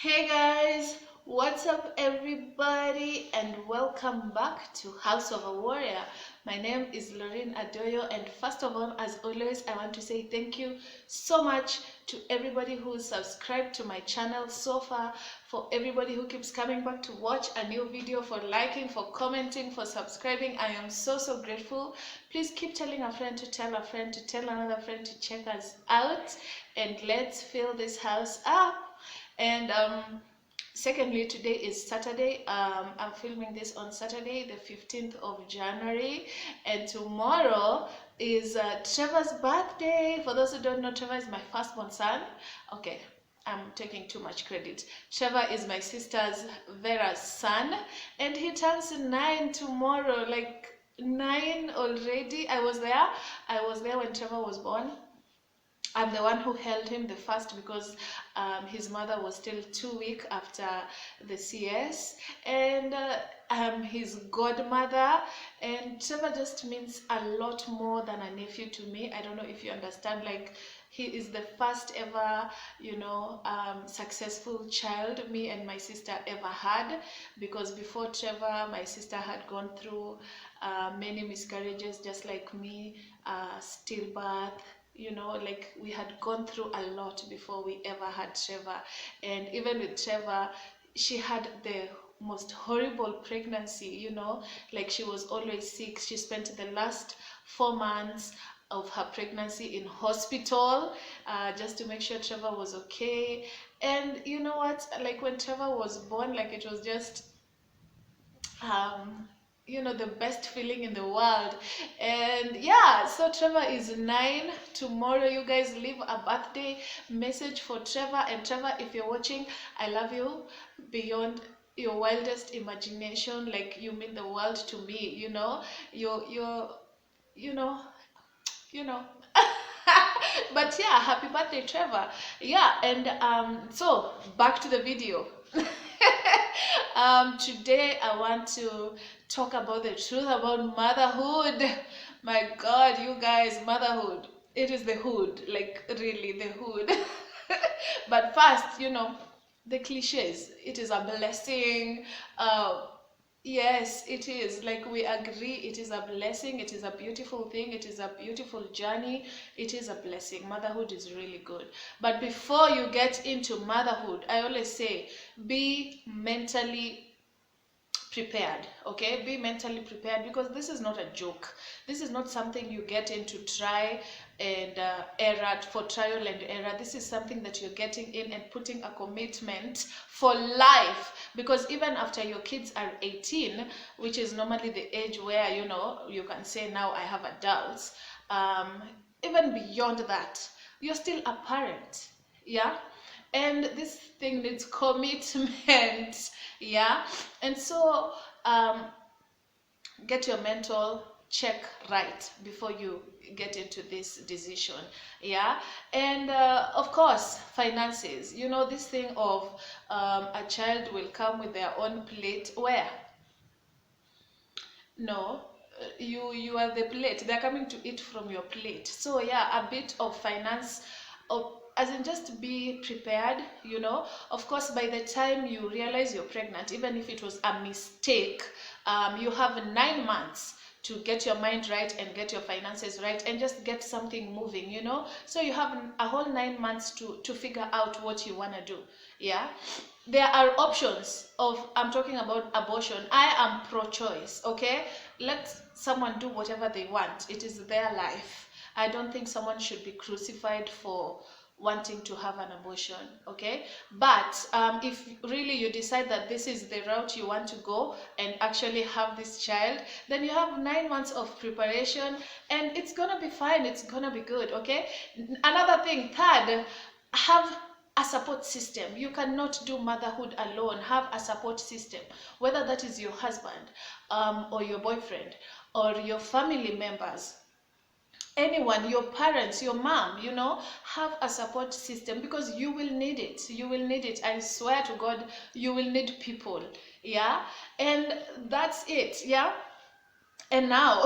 Hey guys, what's up everybody and welcome back to House of a Warrior. My name is Lorraine Adoyo, and first of all, as always, I want to say thank you so much to everybody who subscribed to my channel so far, for everybody who keeps coming back to watch a new video, for liking, for commenting, for subscribing. I am so grateful. Please keep telling a friend to tell a friend to tell another friend to check us out, and let's fill this house up. And secondly, today is Saturday. I'm filming this on Saturday, the 15th of January, and tomorrow is Trevor's birthday. For those who don't know, Trevor is my firstborn son. Okay, I'm taking too much credit. Trevor is my sister's Vera's son, and he turns 9 tomorrow. Like 9 already. I was there when Trevor was born. I'm the one who held him the first because his mother was still 2 weeks after the CS, and I'm his godmother. And Trevor just means a lot more than a nephew to me. I don't know if you understand. Like, he is the first ever, successful child me and my sister ever had, because before Trevor, my sister had gone through many miscarriages, just like me, stillbirth. Like, we had gone through a lot before we ever had Trevor. And even with Trevor, she had the most horrible pregnancy. Like, she was always sick. She spent the last 4 months of her pregnancy in hospital, just to make sure Trevor was okay. And you know what, like, when Trevor was born, like, it was just um the best feeling in the world. And yeah, so Trevor is 9 tomorrow. You guys leave a birthday message for Trevor. And Trevor, if you're watching, I love you beyond your wildest imagination. Like, you mean the world to me. You're you know you know but yeah, happy birthday, Trevor. Yeah. And so back to the video. Today I want to talk about the truth about motherhood. My God, you guys, motherhood. It is the hood, like, really the hood. But first, the cliches. It is a blessing. Uh, Yes, it is. Like, we agree, it is a blessing, it is a beautiful thing, it is a beautiful journey, it is a blessing. Motherhood is really good. But before you get into motherhood, I always say, be mentally prepared. Okay, be mentally prepared, because this is not a joke. This is not something you get into try and error, for trial and error. This is something that you're getting in and putting a commitment for life, because even after your kids are 18, which is normally the age where you can say, now I have adults, even beyond that, you're still a parent. Yeah. And this thing needs commitment. Yeah. And so get your mental check right before you get into this decision. Yeah. And of course, finances. This thing of a child will come with their own plate. Where? No, you are the plate. They're coming to eat from your plate. So yeah, a bit of finance, of, as in, just be prepared. Of course, by the time you realize you're pregnant, even if it was a mistake, you have 9 months to get your mind right and get your finances right and just get something moving. So you have a whole 9 months to figure out what you want to do. Yeah. There are options of, I'm talking about abortion. I am pro-choice. Okay, let someone do whatever they want. It is their life. I don't think someone should be crucified for wanting to have an abortion. Okay, but if really you decide that this is the route you want to go and actually have this child, then you have 9 months of preparation, and it's gonna be fine. It's gonna be good. Okay. Another thing, third, have a support system. You cannot do motherhood alone. Have a support system, whether that is your husband, or your boyfriend, or your family members, anyone, your parents, your mom. Have a support system, because you will need it. You will need it. I swear to God, you will need people. Yeah. And that's it. Yeah. And now,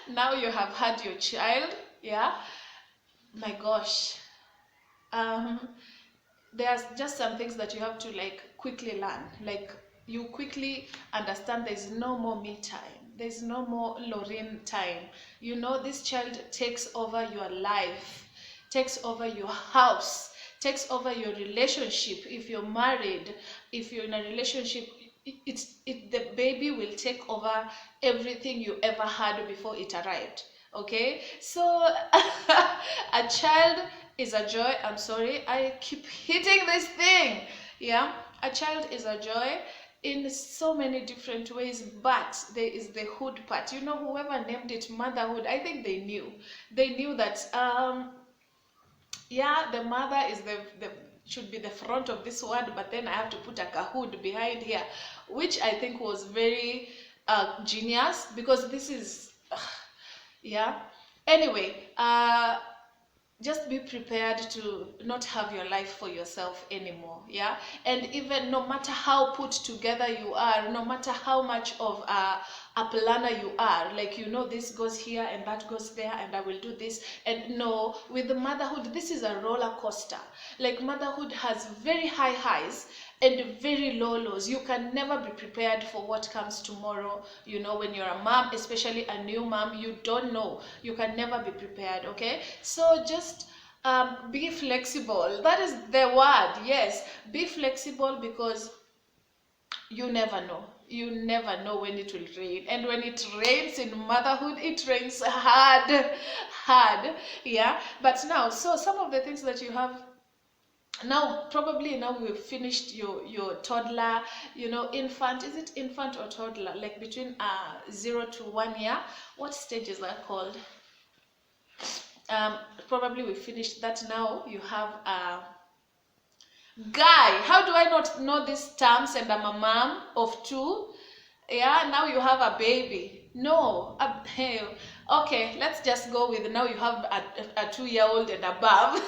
now you have had your child. Yeah. My gosh. um there's just some things that you have to like quickly learn. Like you quickly understand there's no more me time, there's no more Lorraine time. You know, this child takes over your life, takes over your house, takes over your relationship. If you're married, if you're in a relationship, the baby will take over everything you ever had before it arrived. Okay, so a child is a joy. I'm sorry, I keep hitting this thing. Yeah, a child is a joy in so many different ways, but there is the hood part. You know, whoever named it motherhood, I think they knew that yeah, the mother is the should be the front of this word, but then I have to put a kahood behind here, which I think was very genius, because this is yeah. Anyway, just be prepared to not have your life for yourself anymore. Yeah, and even no matter how put together you are, no matter how much of a planner you are, like, you know, this goes here and that goes there and I will do this, and no, with the motherhood, this is a roller coaster. Like, motherhood has very high highs and very low lows. You can never be prepared for what comes tomorrow. You know, when you're a mom, especially a new mom, you don't know. You can never be prepared. Okay, so just be flexible. That is the word. Yes, be flexible, because you never know. You never know when it will rain, and when it rains in motherhood, it rains hard. Yeah, but now, so some of the things that you have now, probably now we've finished your toddler, you know, infant. Is it infant or toddler? Like between 0 to 1 year. What stage is that called? Um, Probably we finished that. Now you have a guy. How do I not know these terms? And I'm a mom of two. Yeah, now you have a baby. No, hey, okay, let's just go with, now you have a 2 year old and above.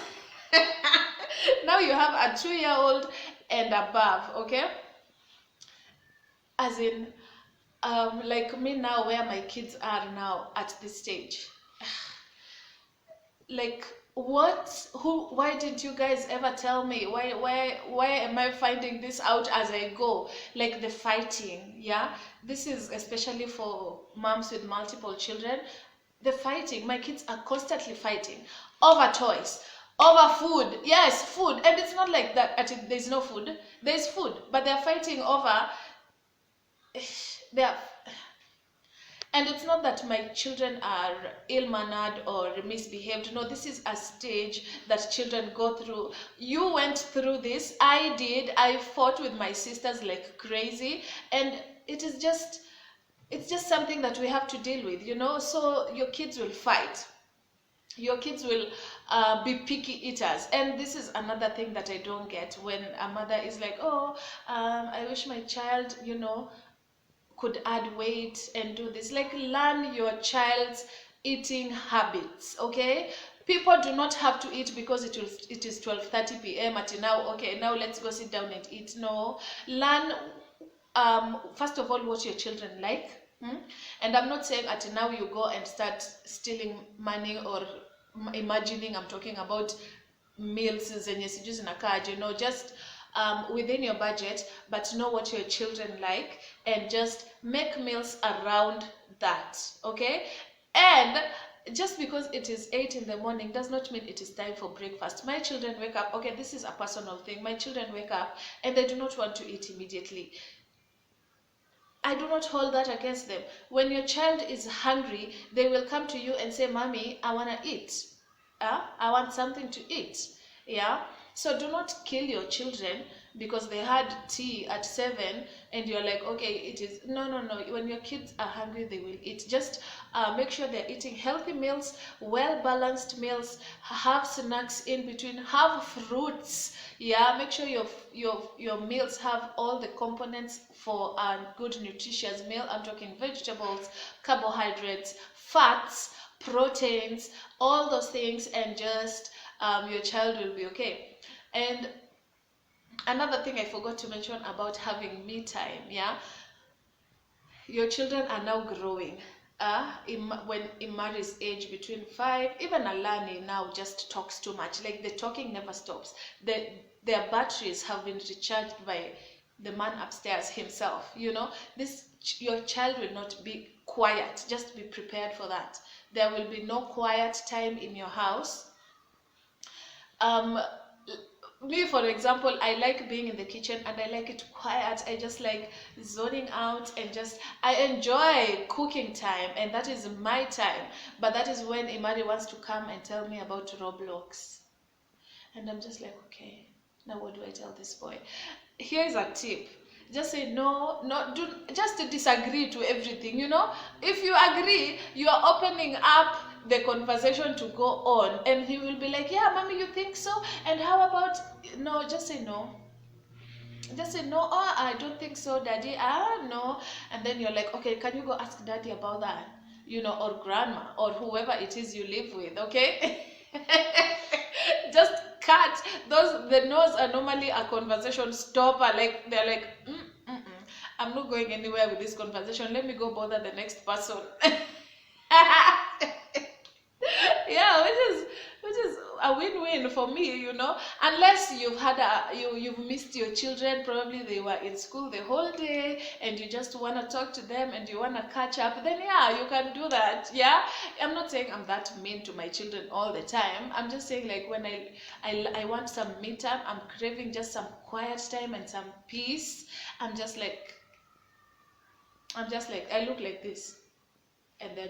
Now you have a 2 year old and above. Okay, as in, like me now, where my kids are now at this stage, like, what, who, why didn't you guys ever tell me? Why am I finding this out as I go? Like, the fighting. Yeah, this is especially for moms with multiple children. The fighting, my kids are constantly fighting over toys, over food. Yes, food. And it's not like that there's no food, there's food, but they're fighting over they're, and it's not that my children are ill-mannered or misbehaved. No, this is a stage that children go through. You went through this. I did. I fought with my sisters like crazy. And it's just something that we have to deal with, you know? So your kids will fight. Your kids will be picky eaters. And this is another thing that I don't get, when a mother is like, oh, I wish my child, you know, could add weight and do this. Like, learn your child's eating habits. Okay, people do not have to eat because it is 12:30 p.m. at now. Okay, now let's go sit down and eat. No, learn first of all what your children like. And I'm not saying at now you go and start stealing money, or imagining I'm talking about meals zenye sijui zinakaaje. No, just within your budget, but know what your children like, and just make meals around that. Okay, and just because it is 8 in the morning does not mean it is time for breakfast. My children wake up, okay, this is a personal thing. My children wake up and they do not want to eat immediately. I do not hold that against them. When your child is hungry, they will come to you and say, Mommy, I want to eat. I want something to eat. Yeah. So do not kill your children because they had tea at 7 and you're like, okay, it is. No, no, no. When your kids are hungry, they will eat. Just make sure they're eating healthy meals, well-balanced meals, have snacks in between, have fruits. Yeah, make sure your meals have all the components for a good nutritious meal. I'm talking vegetables, carbohydrates, fats, proteins, all those things, and just your child will be okay. And another thing I forgot to mention about having me time, yeah, your children are now growing. when Imari's age between 5, even Alani now just talks too much. Like the talking never stops. Their batteries have been recharged by the man upstairs himself. You know, your child will not be quiet. Just be prepared for that. There will be no quiet time in your house. Me, for example, I like being in the kitchen and I like it quiet. I just like zoning out and just I enjoy cooking time, and that is my time. But that is when Imari wants to come and tell me about Roblox, and I'm just like, okay, now what do I tell this boy? Here's a tip: just say no, no, do just disagree to everything. You know, if you agree, you are opening up the conversation to go on, and he will be like, yeah, mommy, you think so? And how about no? Just say no. Just say no. Oh, I don't think so, daddy. No. And then you're like, okay, can you go ask daddy about that? You know, or grandma, or whoever it is you live with. Okay. Just cut those. The no's are normally a conversation stopper. Like they're like, I'm not going anywhere with this conversation. Let me go bother the next person. Yeah, which is a win-win for me, you know. Unless you've missed your children, probably they were in school the whole day and you just want to talk to them and you want to catch up, then yeah, you can do that. Yeah, I'm not saying I'm that mean to my children all the time. I'm just saying, like, when I want some me time, I'm craving just some quiet time and some peace. I'm just like I look like this, and they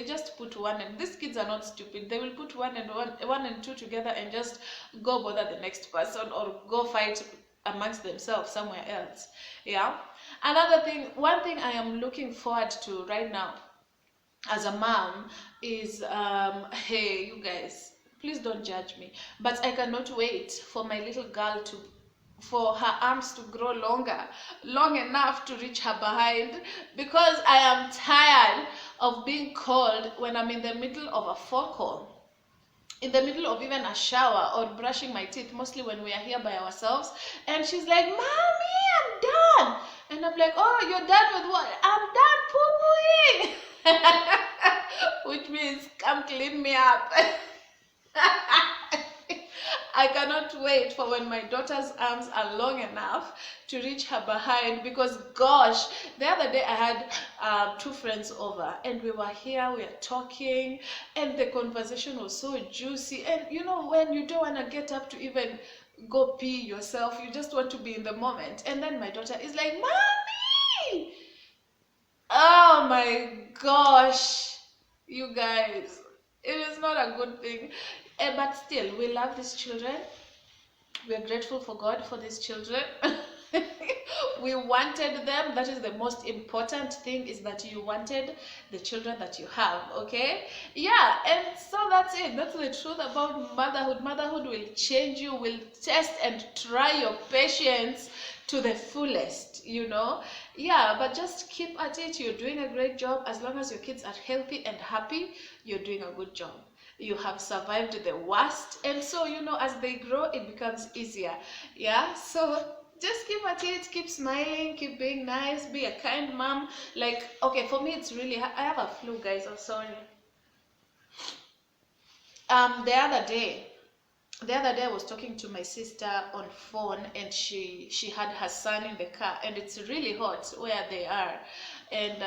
just put one, and these kids are not stupid. They will put one and two together and just go bother the next person or go fight amongst themselves somewhere else. Yeah. One thing I am looking forward to right now as a mom is hey, you guys, please don't judge me, but I cannot wait for my little girl to for her arms to grow long enough to reach her behind, because I am tired of being called when I'm in the middle of a phone call, in the middle of even a shower or brushing my teeth, mostly when we are here by ourselves, and she's like, mommy, I'm done. And I'm like, oh, you're done with what? I'm done poo-pooing. Which means come clean me up. I cannot wait for when my daughter's arms are long enough to reach her behind, because gosh, the other day I had 2 friends over and we were here, we were talking, and the conversation was so juicy. And you know, when you don't want to get up to even go pee yourself, you just want to be in the moment. And then my daughter is like, mommy! Oh my gosh, you guys, it is not a good thing. But still, we love these children. We are grateful for God for these children. We wanted them. That is the most important thing, is that you wanted the children that you have. Okay, yeah. And so that's it. That's the truth about motherhood. Motherhood will change you, will test and try your patience to the fullest, you know. Yeah, but just keep at it. You're doing a great job. As long as your kids are healthy and happy, you're doing a good job. You have survived the worst, and so, you know, as they grow, it becomes easier. Yeah, so just keep at it, keep smiling, keep being nice, be a kind mom. Like, okay, for me, it's really, I have a flu, guys, I'm sorry. The other day I was talking to my sister on phone, and she had her son in the car, and it's really hot where they are, and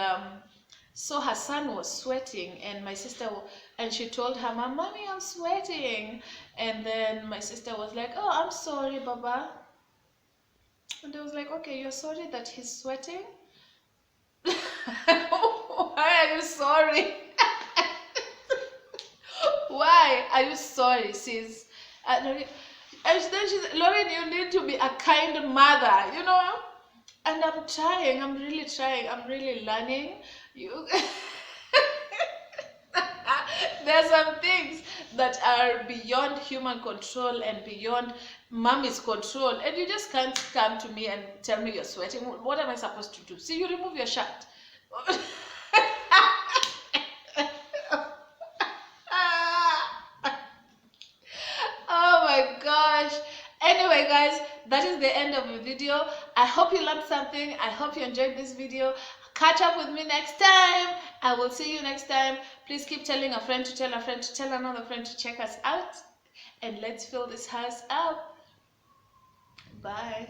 so her son was sweating, and my sister, and she told her mom, mommy, I'm sweating. And then my sister was like, oh, I'm sorry, Baba. And I was like, okay, you're sorry that he's sweating? Why are you sorry? Why are you sorry, sis? And then she's, Lauren, you need to be a kind mother, you know? And I'm trying, I'm really trying, I'm really learning. You there are some things that are beyond human control and beyond mommy's control, and you just can't come to me and tell me you're sweating. What am I supposed to do? See, you remove your shirt. Oh my gosh. Anyway, guys, that is the end of the video. I hope you learned something. I hope you enjoyed this video. Catch up with me next time. I will see you next time. Please keep telling a friend to tell a friend to tell another friend to check us out. And let's fill this house up. Bye.